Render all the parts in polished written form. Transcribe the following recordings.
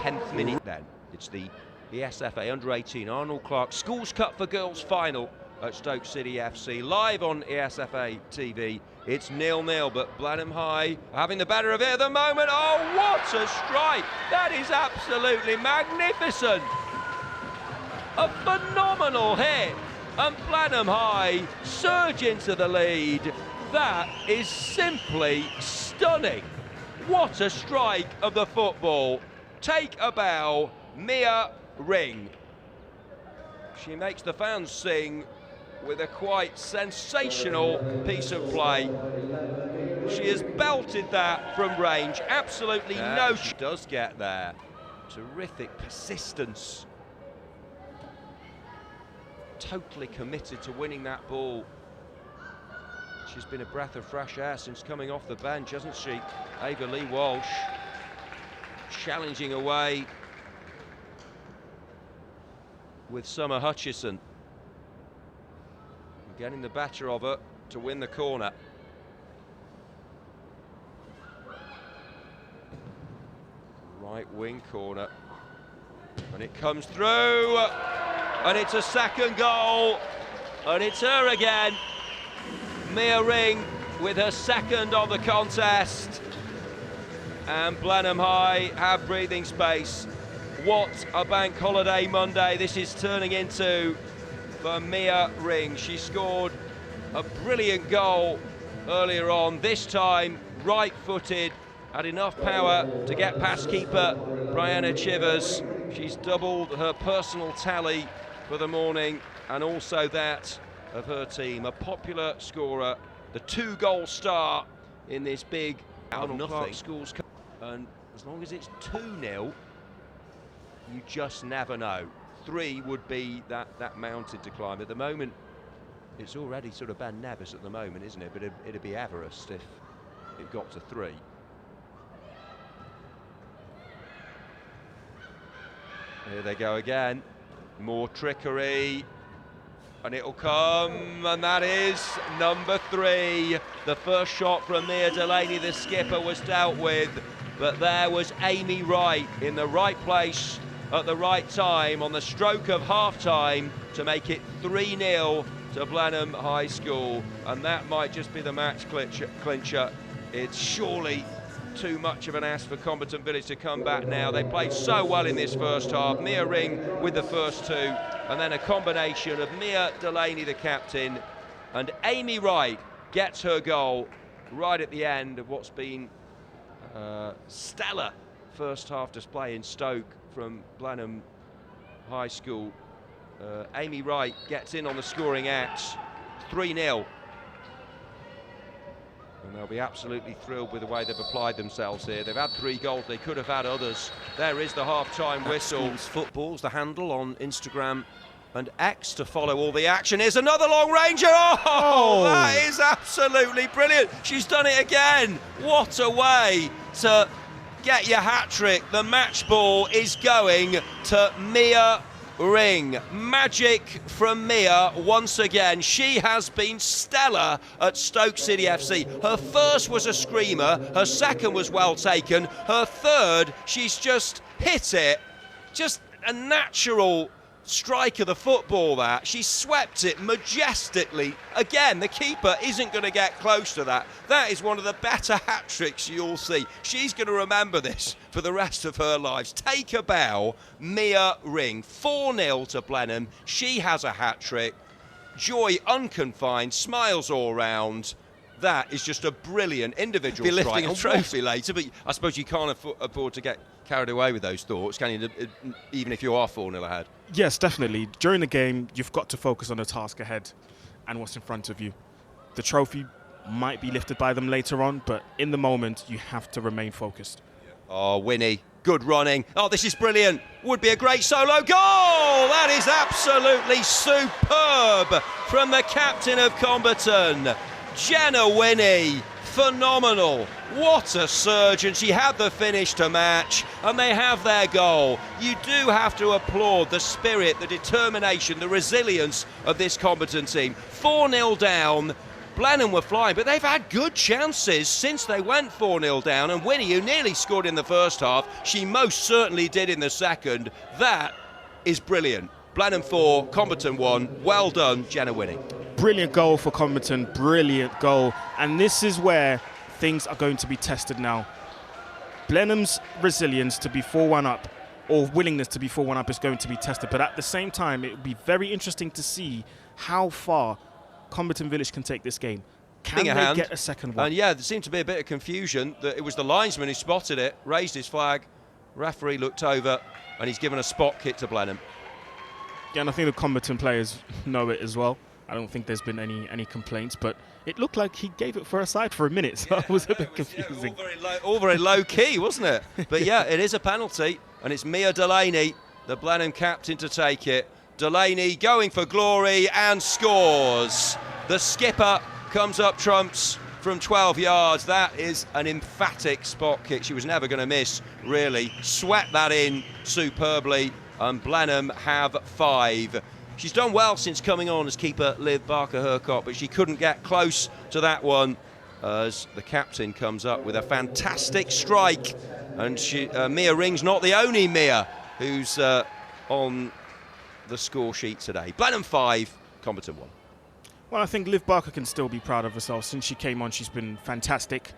10th minute then. It's the ESFA Under-18 Arnold Clark Schools Cup for Girls final at Stoke City FC. Live on ESFA TV. It's 0-0, but Blenheim High having the better of it at the moment. Oh, what a strike! That is absolutely magnificent! A phenomenal hit, and Blenheim High surge into the lead. That is simply stunning. What a strike of the football. Take a bow, Mia Ring. She makes the fans sing with a quite sensational piece of play. She has belted that from range, absolutely no. She does get there. Terrific persistence. Totally committed to winning that ball. She's been a breath of fresh air since coming off the bench, hasn't she? Ava Lee Walsh challenging away with Summer Hutchison. Getting the better of her to win the corner. Right wing corner. And it comes through. And it's a second goal. And it's her again. Mia Ring with her second of the contest. And Blenheim High have breathing space. What a bank holiday Monday this is turning into for Mia Ring. She scored a brilliant goal earlier on, this time right-footed, had enough power to get past keeper Brianna Chivers. She's doubled her personal tally for the morning and also that of her team. A popular scorer, the 2-goal star in this big Arnold Clark Schools Cup. And as long as it's 2-0, you just never know. 3 would be that mountain to climb. At the moment, it's already sort of Ben Nevis at the moment, isn't it? But it'd be Everest if it got to 3. Here they go again. More trickery. And it'll come, and that is number 3. The first shot from Mia Delaney, the skipper, was dealt with. But there was Amy Wright in the right place at the right time on the stroke of half-time to make it 3-0 to Blenheim High School, and that might just be the match clincher. It's surely too much of an ask for Comberton Village to come back now. They played so well in this first half. Mia Ring with the first 2, and then a combination of Mia Delaney, the captain, and Amy Wright gets her goal right at the end of what's been stellar first half display in Stoke from Blenheim High School. Amy Wright gets in on the scoring axe, 3-0. And they'll be absolutely thrilled with the way they've applied themselves here. They've had 3 goals, they could have had others. There is the half-time whistle. Football's the handle on Instagram and X to follow all the action. Here's another long ranger. Oh, that is absolutely brilliant. She's done it again. What a way to get your hat-trick. The match ball is going to Mia Ring. Magic from Mia once again. She has been stellar at Stoke City FC. Her first was a screamer, her second was well taken, her third, she's just hit it. Just a natural strike of the football that. She swept it majestically. Again, the keeper isn't going to get close to that. That is one of the better hat-tricks you'll see. She's going to remember this for the rest of her lives. Take a bow, Mia Ring. 4-0 to Blenheim. She has a hat-trick. Joy unconfined, smiles all round. That is just a brilliant individual strike. Be lifting a trophy later, but I suppose you can't afford to get carried away with those thoughts, can you, even if you are 4-0 ahead? Yes, definitely. During the game, you've got to focus on the task ahead and what's in front of you. The trophy might be lifted by them later on, but in the moment, you have to remain focused. Oh, Winnie, good running. Oh, this is brilliant. Would be a great solo goal. That is absolutely superb from the captain of Comberton, Jenna Winnie. Phenomenal. What a surge, and she had the finish to match, and they have their goal. You do have to applaud the spirit, the determination, the resilience of this Comberton team. 4-0 down, Blenheim were flying, but they've had good chances since they went 4-0 down, and Winnie, who nearly scored in the first half, she most certainly did in the second. That is brilliant. Blenheim 4, Comberton 1. Well done, Jenna Winnie. Brilliant goal for Comberton, brilliant goal. And this is where things are going to be tested now. Blenheim's resilience to be 4-1 up, or willingness to be 4-1 up, is going to be tested. But at the same time, it would be very interesting to see how far Comberton Village can take this game. Can they get a second one? And yeah, there seemed to be a bit of confusion. That it was the linesman who spotted it, raised his flag, referee looked over, and he's given a spot kick to Blenheim. Yeah, and I think the Comberton players know it as well. I don't think there's been any complaints, but it looked like he gave it for a side for a minute, so it was a bit confusing. Yeah, all very low key, wasn't it? But yeah, it is a penalty, and it's Mia Delaney, the Blenheim captain, to take it. Delaney going for glory and scores. The skipper comes up trumps from 12 yards. That is an emphatic spot kick. She was never going to miss, really. Swept that in superbly, and Blenheim have 5. She's done well since coming on as keeper Liv Barker-Hurcock, but she couldn't get close to that one as the captain comes up with a fantastic strike. And Mia Ring's not the only Mia who's on the score sheet today. Blenheim 5, Comberton 1. Well, I think Liv Barker can still be proud of herself. Since she came on, she's been fantastic.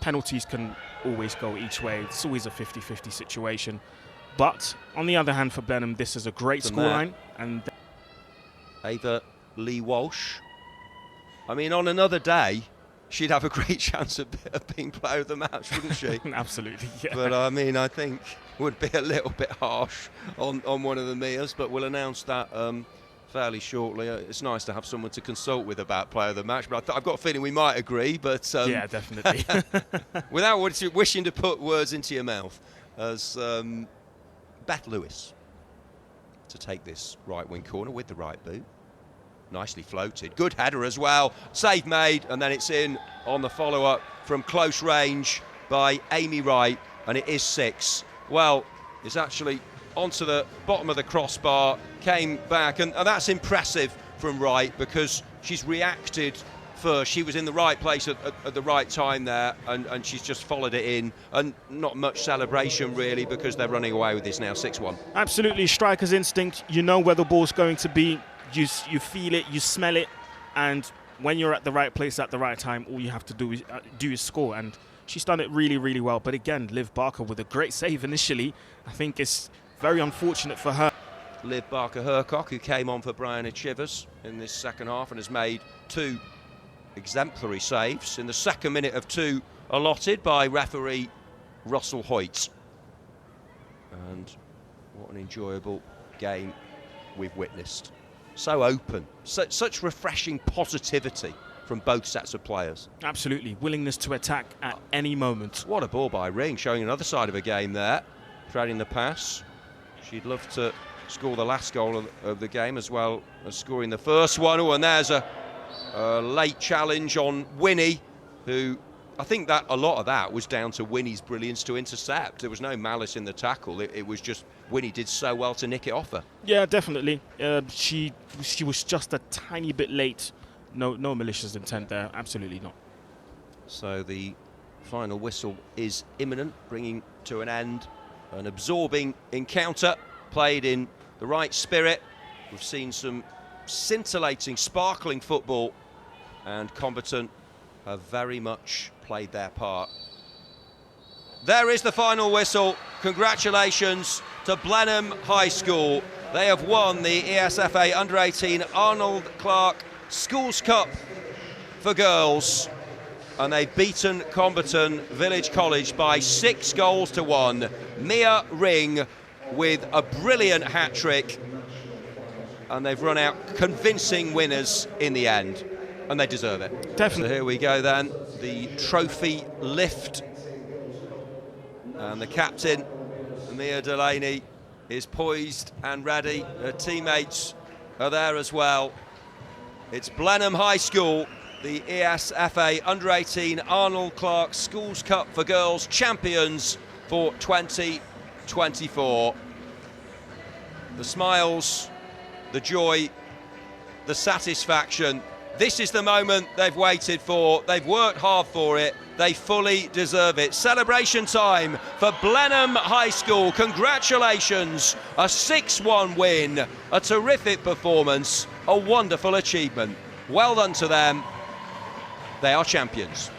Penalties can always go each way. It's always a 50-50 situation. But on the other hand, for Blenheim, this is a great scoreline. And Ava Lee Walsh. I mean, on another day, she'd have a great chance of being player of the match, wouldn't she? Absolutely, yeah. But I mean, I think would be a little bit harsh on one of the Mias, but we'll announce that fairly shortly. It's nice to have someone to consult with about player of the match, but I've got a feeling we might agree. But yeah, definitely. Without wishing to put words into your mouth, as Beth Lewis to take this right wing corner with the right boot. Nicely floated. Good header as well. Save made, and then it's in on the follow-up from close range by Amy Wright, and it is 6. Well, it's actually onto the bottom of the crossbar, came back, and that's impressive from Wright because she's reacted first. She was in the right place at the right time there, and she's just followed it in, and not much celebration really because they're running away with this now, 6-1. Absolutely, striker's instinct. You know where the ball's going to be. You feel it, you smell it, and when you're at the right place at the right time, all you have to do is score. And she's done it really, really well. But again, Liv Barker with a great save initially. I think it's very unfortunate for her. Liv Barker-Hurcock, who came on for Brianna Chivers in this second half and has made 2 exemplary saves in the second minute of 2 allotted by referee Russell Hoyt. And what an enjoyable game we've witnessed. So open, such refreshing positivity from both sets of players. Absolutely, willingness to attack at any moment. What a ball by Ring, showing another side of a game there, threading the pass. She'd love to score the last goal of the game as well as scoring the first one. Oh, and there's a late challenge on Winnie, who I think that a lot of that was down to Winnie's brilliance to intercept. There was no malice in the tackle. It was just Winnie did so well to nick it off her. Yeah, definitely. She was just a tiny bit late. No malicious intent there. Absolutely not. So the final whistle is imminent, bringing to an end an absorbing encounter played in the right spirit. We've seen some scintillating, sparkling football, and Comberton have very much played their part. There is the final whistle. Congratulations to Blenheim High School. They have won the ESFA Under-18 Arnold Clark Schools Cup for girls, and they've beaten Comberton Village College by 6-1. Mia Ring with a brilliant hat-trick, and they've run out convincing winners in the end, and they deserve it. Definitely. So here we go then, the trophy lift, and the captain, Mia Delaney, is poised and ready. Her teammates are there as well. It's Blenheim High School, the ESFA Under-18 Arnold Clark Schools Cup for Girls champions for 2024. The smiles, the joy, the satisfaction This is the moment they've waited for. They've worked hard for it. They fully deserve it. Celebration time for Blenheim High School. Congratulations. A 6-1 win. A terrific performance. A wonderful achievement. Well done to them. They are champions.